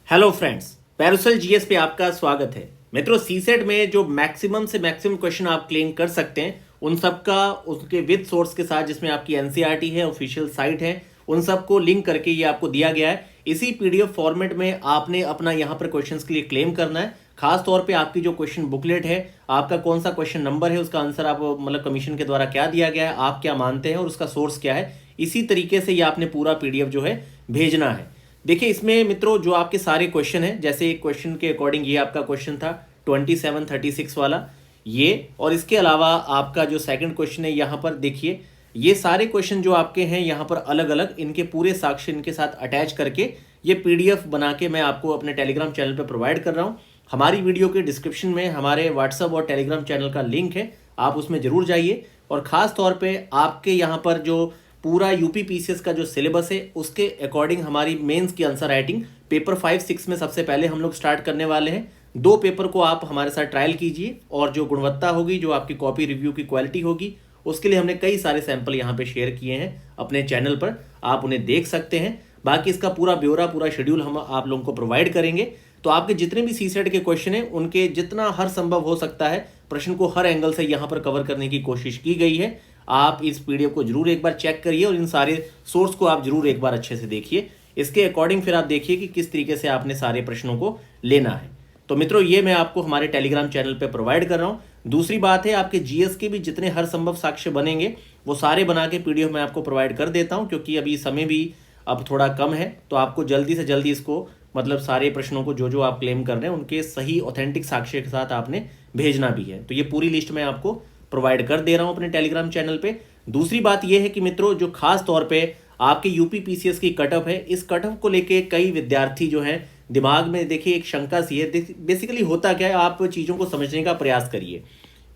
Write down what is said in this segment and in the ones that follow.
Hello friends, Paracel GS पे आपका स्वागत है। मित्रों, सीसेट में जो मैक्सिमम से मैक्सिमम क्वेश्चन आप क्लेम कर सकते हैं उन सब का उसके विद सोर्स के साथ, जिसमें आपकी एनसीईआरटी है, ऑफिशियल साइट है, उन सब को लिंक करके ये आपको दिया गया है। इसी पीडीएफ फॉर्मेट में आपने अपना यहाँ पर क्वेश्चंस के लिए क्लेम करना है। खास तौर पे आपकी जो क्वेश्चन बुकलेट है, आपका कौन सा क्वेश्चन नंबर है, उसका आंसर आप मतलब कमीशन के द्वारा क्या दिया गया है, आप क्या मानते हैं और उसका सोर्स क्या है, इसी तरीके से ये आपने पूरा पीडीएफ जो है भेजना है। देखिए, इसमें मित्रों जो आपके सारे क्वेश्चन हैं, जैसे एक क्वेश्चन के अकॉर्डिंग ये आपका क्वेश्चन था 2736 वाला ये, और इसके अलावा आपका जो सेकंड क्वेश्चन है यहाँ पर देखिए, ये सारे क्वेश्चन जो आपके हैं यहाँ पर अलग अलग इनके पूरे साक्ष्य इनके साथ अटैच करके ये पीडीएफ बना के मैं आपको अपने टेलीग्राम चैनल पर प्रोवाइड कर रहा हूँ। हमारी वीडियो के डिस्क्रिप्शन में हमारे व्हाट्सएप और टेलीग्राम चैनल का लिंक है, आप उसमें जरूर जाइए। और ख़ास तौर पे आपके यहाँ पर जो पूरा यूपी पीसीएस का जो सिलेबस है उसके अकॉर्डिंग हमारी मेंस की आंसर राइटिंग पेपर 5-6 में सबसे पहले हम लोग स्टार्ट करने वाले हैं। 2 पेपर को आप हमारे साथ ट्रायल कीजिए, और जो गुणवत्ता होगी, जो आपकी कॉपी रिव्यू की क्वालिटी होगी, उसके लिए हमने कई सारे सैंपल यहाँ पे शेयर किए हैं अपने चैनल पर, आप उन्हें देख सकते हैं। बाकी इसका पूरा ब्यौरा, पूरा शेड्यूल हम आप लोगों को प्रोवाइड करेंगे। तो आपके जितने भी सीसेट के क्वेश्चन हैं उनके जितना हर संभव हो सकता है प्रश्न को हर एंगल से यहाँ पर कवर करने की कोशिश की गई है। आप इस पीडीएफ को जरूर एक बार चेक करिए और इन सारे सोर्स को आप जरूर एक बार अच्छे से देखिए। इसके अकॉर्डिंग फिर आप देखिए कि किस तरीके से आपने सारे प्रश्नों को लेना है। तो मित्रों, ये मैं आपको हमारे टेलीग्राम चैनल पे प्रोवाइड कर रहा हूँ। दूसरी बात है, आपके जीएस के भी जितने हर संभव साक्ष्य बनेंगे वो सारे बना के पीडीएफ मैं आपको प्रोवाइड कर देता हूँ, क्योंकि अभी समय भी अब थोड़ा कम है। तो आपको जल्दी से जल्दी इसको मतलब सारे प्रश्नों को जो जो आप क्लेम कर रहे हैं उनके सही ऑथेंटिक साक्ष्य के साथ आपने भेजना भी है। तो ये पूरी लिस्ट मैं आपको प्रोवाइड कर दे रहा हूं अपने टेलीग्राम चैनल पे। दूसरी बात यह है कि मित्रों, जो खास तौर पे आपके यूपी पीसीएस की कट ऑफ है, इस कट ऑफ को लेके कई विद्यार्थी जो हैं दिमाग में देखिए एक शंका सी है। बेसिकली होता क्या है, आप चीज़ों को समझने का प्रयास करिए।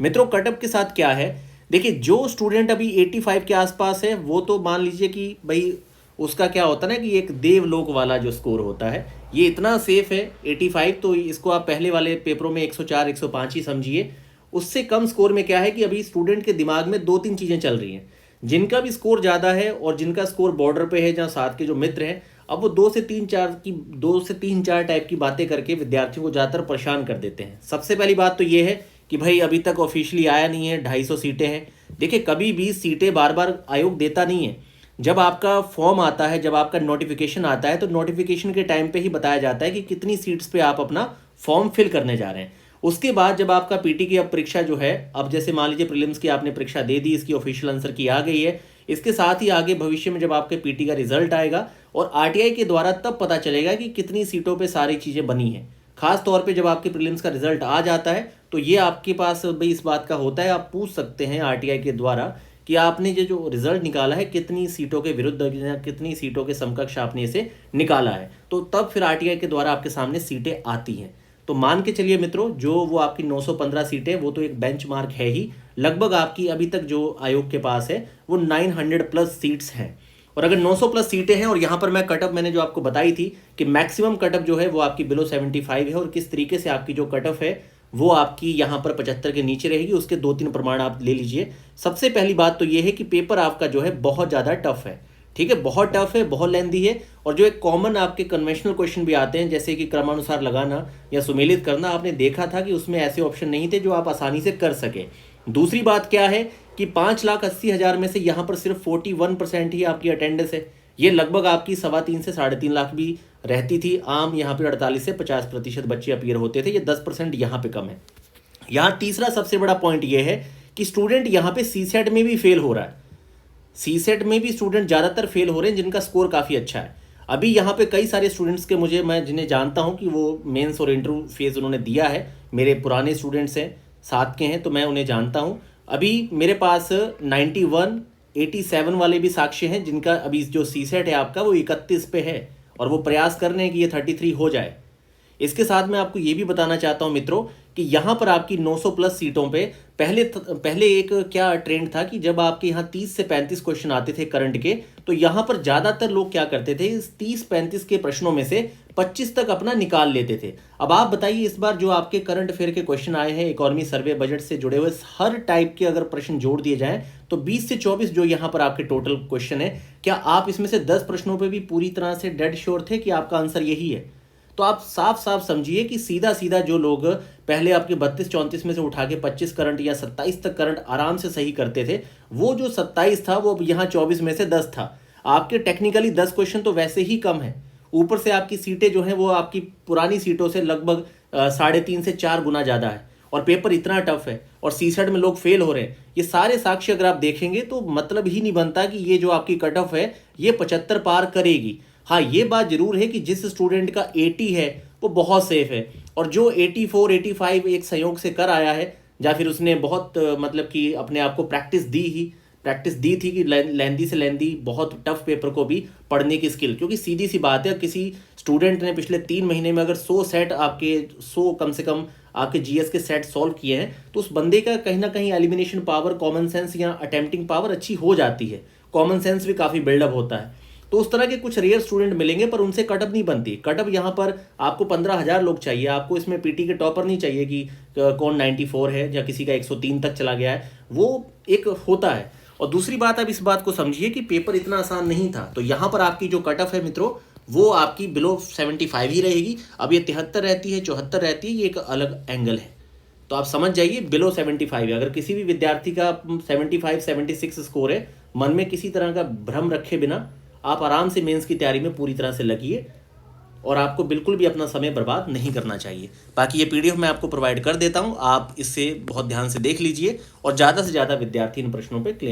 मित्रों, कट ऑफ के साथ क्या है, देखिए जो स्टूडेंट अभी 85 के आसपास है वो तो मान लीजिए कि भाई उसका क्या होता है ना कि एक देवलोक वाला जो स्कोर होता है ये इतना सेफ है 85, तो इसको आप पहले वाले पेपरों में 104 105 ही समझिए। उससे कम स्कोर में क्या है कि अभी स्टूडेंट के दिमाग में 2-3 चीज़ें चल रही हैं। जिनका भी स्कोर ज़्यादा है और जिनका स्कोर बॉर्डर पे है, जहाँ साथ के जो मित्र हैं, अब वो 2 से 3 4 टाइप की बातें करके विद्यार्थियों को ज़्यादातर परेशान कर देते हैं। सबसे पहली बात तो ये है कि भाई अभी तक ऑफिशियली आया नहीं है, 250 सीटें हैं। देखिए, कभी भी सीटें बार बार आयोग देता नहीं है। जब आपका फॉर्म आता है, जब आपका नोटिफिकेशन आता है, तो नोटिफिकेशन के टाइम पे ही बताया जाता है कि कितनी सीट्स पे आप अपना फॉर्म फिल करने जा रहे हैं। उसके बाद जब आपका पीटी की अब परीक्षा जो है, अब जैसे मान लीजिए प्रीलिम्स की आपने परीक्षा दे दी, इसकी ऑफिशियल आंसर की आ गई है, इसके साथ ही आगे भविष्य में जब आपके पीटी का रिजल्ट आएगा और आरटीआई के द्वारा तब पता चलेगा कि कितनी सीटों पे सारी चीज़ें बनी हैं। खास तौर पे जब आपके प्रीलिम्स का रिजल्ट आ जाता है तो ये आपके पास भाई इस बात का होता है, आप पूछ सकते हैं आरटीआई के द्वारा कि आपने ये जो रिजल्ट निकाला है कितनी सीटों के विरुद्ध या कितनी सीटों के समकक्ष आपने इसे निकाला है। तो तब फिर आरटीआई के द्वारा आपके सामने सीटें आती हैं। तो मान के चलिए मित्रों, जो वो आपकी 915 सीटें, वो तो एक बेंचमार्क है ही। लगभग आपकी अभी तक जो आयोग के पास है वो 900 प्लस सीट्स हैं। और अगर 900 प्लस सीटें हैं, और यहाँ पर मैं कटअप मैंने जो आपको बताई थी कि मैक्सिमम कटअप जो है वो आपकी बिलो 75 है, और किस तरीके से आपकी जो कटअप है वो आपकी यहाँ पर 75 के नीचे रहेगी, उसके 2-3 प्रमाण आप ले लीजिए। सबसे पहली बात तो ये है कि पेपर आपका जो है बहुत ज़्यादा टफ है। ठीक है, बहुत टफ है, बहुत लेंदी है। और जो एक कॉमन आपके कन्वेंशनल क्वेश्चन भी आते हैं, जैसे कि क्रमानुसार लगाना या सुमेलित करना, आपने देखा था कि उसमें ऐसे ऑप्शन नहीं थे जो आप आसानी से कर सके। दूसरी बात क्या है कि 5,80,000 में से यहाँ पर सिर्फ 41% ही आपकी अटेंडेंस है। ये लगभग आपकी 3.25 से 3.5 लाख भी रहती थी। आम यहाँ पे 48 से 50% बच्चे अपीयर होते थे, ये 10% यहाँ पे कम है। यहाँ तीसरा सबसे बड़ा पॉइंट ये है कि स्टूडेंट यहाँ पे सीसेट में भी फेल हो रहा है। सीसेट में भी स्टूडेंट ज़्यादातर फेल हो रहे हैं जिनका स्कोर काफ़ी अच्छा है। अभी यहाँ पे कई सारे स्टूडेंट्स के मैं जिन्हें जानता हूँ कि वो मेंस और इंटरव्यू फेज उन्होंने दिया है, मेरे पुराने स्टूडेंट्स हैं, साथ के हैं, तो मैं उन्हें जानता हूँ। अभी मेरे पास 91, 87 वाले भी साक्ष्य हैं जिनका अभी जो सीसेट है आपका वो 31 पे है, और वो प्रयास कर रहे हैं कि ये 33 हो जाए। इसके साथ मैं आपको ये भी बताना चाहता हूं मित्रों कि यहाँ पर आपकी 900 प्लस सीटों पे पहले एक क्या ट्रेंड था कि जब आपके यहाँ 30 से 35 क्वेश्चन आते थे करंट के, तो यहाँ पर ज़्यादातर लोग क्या करते थे, इस 30-35 के प्रश्नों में से 25 तक अपना निकाल लेते थे। अब आप बताइए, इस बार जो आपके करंट अफेयर के क्वेश्चन आए हैं, इकोनॉमी सर्वे बजट से जुड़े हुए हर टाइप के अगर प्रश्न जोड़ दिए जाएं तो 20 से 24 जो यहाँ पर आपके टोटल क्वेश्चन है, क्या आप इसमें से 10 प्रश्नों पर भी पूरी तरह से डेड श्योर थे कि आपका आंसर यही है? तो आप साफ साफ समझिए कि सीधा सीधा जो लोग पहले आपके 32-34 में से उठा के 25 करंट या 27 तक करंट आराम से सही करते थे, वो जो 27 था वो अब यहाँ 24 में से 10 था। आपके टेक्निकली 10 क्वेश्चन तो वैसे ही कम है, ऊपर से आपकी सीटें जो हैं वो आपकी पुरानी सीटों से लगभग 3.5 से 4 गुना ज़्यादा है, और पेपर इतना टफ है, और सीसेट में लोग फेल हो रहे हैं। ये सारे साक्ष्य अगर आप देखेंगे तो मतलब ही नहीं बनता कि ये जो आपकी कट ऑफ है ये 75 पार करेगी। हाँ, ये बात जरूर है कि जिस स्टूडेंट का 80 है वो बहुत सेफ है, और जो 84 85 एक संयोग से कर आया है, या फिर उसने बहुत मतलब कि अपने आप को प्रैक्टिस दी थी कि लेंदी से लेंदी बहुत टफ पेपर को भी पढ़ने की स्किल, क्योंकि सीधी सी बात है किसी स्टूडेंट ने पिछले 3 महीने में अगर 100 सेट आपके 100 कम से कम आपके जीएस के सेट सॉल्व किए हैं, तो उस बंदे का कहीं ना कहीं एलिमिनेशन पावर, कॉमन सेंस या अटेम्प्टिंग पावर अच्छी हो जाती है, कॉमन सेंस भी काफ़ी बिल्डअप होता है। तो उस तरह के कुछ रेयर स्टूडेंट मिलेंगे, पर उनसे कटअप नहीं बनती। कटअप यहाँ पर आपको 15,000 लोग चाहिए, आपको इसमें पीटी के टॉपर नहीं चाहिए कि कौन 94 है या किसी का 103 तक चला गया है, वो एक होता है। और दूसरी बात, आप इस बात को समझिए कि पेपर इतना आसान नहीं था, तो यहाँ पर आपकी जो कट ऑफ है मित्रों वो आपकी बिलो 75 ही रहेगी। अब ये 73 रहती है, 74 रहती है, ये एक अलग एंगल है। तो आप समझ जाइए बिलो 75 है। अगर किसी भी विद्यार्थी का 75 76 स्कोर है, मन में किसी तरह का भ्रम रखे बिना आप आराम से मेंस की तैयारी में पूरी तरह से लगिए, और आपको बिल्कुल भी अपना समय बर्बाद नहीं करना चाहिए। बाकी ये पीडीएफ मैं आपको प्रोवाइड कर देता हूँ, आप इससे बहुत ध्यान से देख लीजिए और ज़्यादा से ज़्यादा विद्यार्थी इन प्रश्नों पर क्लेम